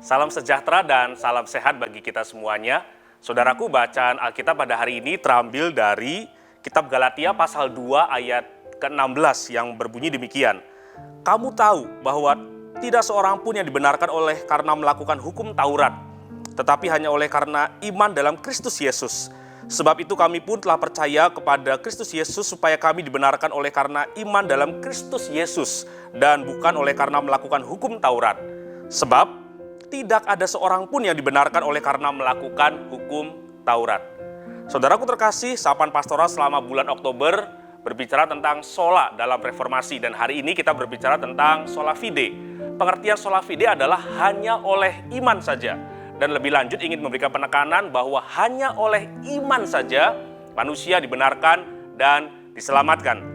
Salam sejahtera dan salam sehat bagi kita semuanya. Saudaraku, bacaan Alkitab pada hari ini terambil dari Kitab Galatia pasal 2 ayat ke-16 yang berbunyi demikian. Kamu tahu bahwa tidak seorang pun yang dibenarkan oleh karena melakukan hukum Taurat, tetapi hanya oleh karena iman dalam Kristus Yesus. Sebab itu kami pun telah percaya kepada Kristus Yesus supaya kami dibenarkan oleh karena iman dalam Kristus Yesus dan bukan oleh karena melakukan hukum Taurat. Sebab tidak ada seorang pun yang dibenarkan oleh karena melakukan hukum Taurat. Saudaraku terkasih, sapaan pastoral selama bulan Oktober berbicara tentang sola dalam reformasi, dan hari ini kita berbicara tentang sola fide. Pengertian sola fide adalah hanya oleh iman saja, dan lebih lanjut ingin memberikan penekanan bahwa hanya oleh iman saja manusia dibenarkan dan diselamatkan.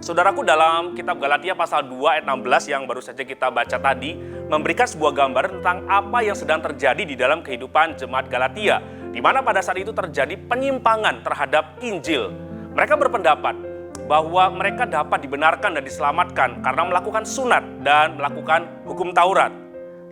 Saudaraku, dalam kitab Galatia pasal 2 ayat 16 yang baru saja kita baca tadi memberikan sebuah gambaran tentang apa yang sedang terjadi di dalam kehidupan jemaat Galatia, di mana pada saat itu terjadi penyimpangan terhadap Injil. Mereka berpendapat bahwa mereka dapat dibenarkan dan diselamatkan karena melakukan sunat dan melakukan hukum Taurat.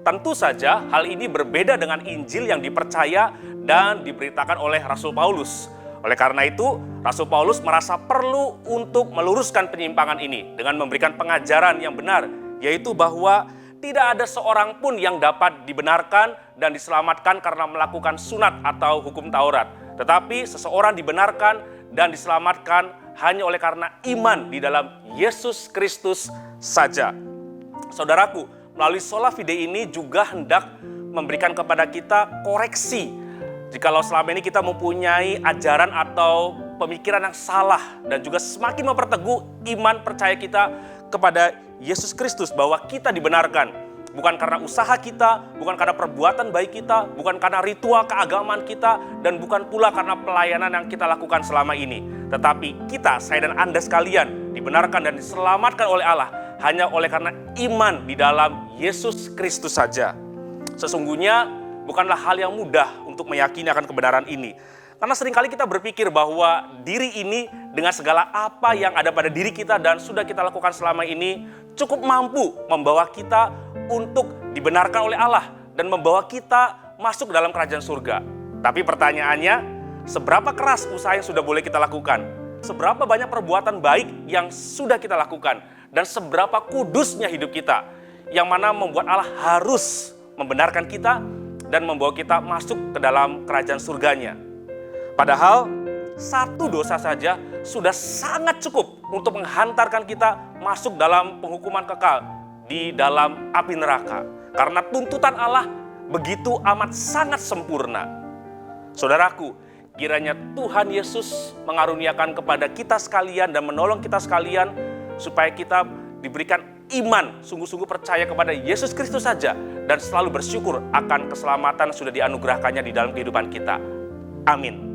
Tentu saja hal ini berbeda dengan Injil yang dipercaya dan diberitakan oleh Rasul Paulus. Oleh karena itu, Rasul Paulus merasa perlu untuk meluruskan penyimpangan ini dengan memberikan pengajaran yang benar, yaitu bahwa tidak ada seorang pun yang dapat dibenarkan dan diselamatkan karena melakukan sunat atau hukum Taurat. Tetapi seseorang dibenarkan dan diselamatkan hanya oleh karena iman di dalam Yesus Kristus saja. Saudaraku, melalui sola fide ini juga hendak memberikan kepada kita koreksi. Jikalau selama ini kita mempunyai ajaran atau pemikiran yang salah dan juga semakin memperteguh iman percaya kita kepada Yesus Kristus bahwa kita dibenarkan bukan karena usaha kita, bukan karena perbuatan baik kita, bukan karena ritual keagamaan kita, dan bukan pula karena pelayanan yang kita lakukan selama ini. Tetapi kita, saya dan Anda sekalian, dibenarkan dan diselamatkan oleh Allah hanya oleh karena iman di dalam Yesus Kristus saja. Sesungguhnya bukanlah hal yang mudah untuk meyakini akan kebenaran ini. Karena seringkali kita berpikir bahwa diri ini dengan segala apa yang ada pada diri kita dan sudah kita lakukan selama ini cukup mampu membawa kita untuk dibenarkan oleh Allah dan membawa kita masuk dalam kerajaan surga. Tapi pertanyaannya, seberapa keras usaha yang sudah boleh kita lakukan? Seberapa banyak perbuatan baik yang sudah kita lakukan? Dan seberapa kudusnya hidup kita? Yang mana membuat Allah harus membenarkan kita dan membawa kita masuk ke dalam kerajaan surganya. Padahal satu dosa saja sudah sangat cukup untuk menghantarkan kita masuk dalam penghukuman kekal di dalam api neraka. Karena tuntutan Allah begitu amat sangat sempurna. Saudaraku, kiranya Tuhan Yesus mengaruniakan kepada kita sekalian dan menolong kita sekalian supaya kita diberikan iman, sungguh-sungguh percaya kepada Yesus Kristus saja dan selalu bersyukur akan keselamatan sudah dianugerahkannya di dalam kehidupan kita. Amin.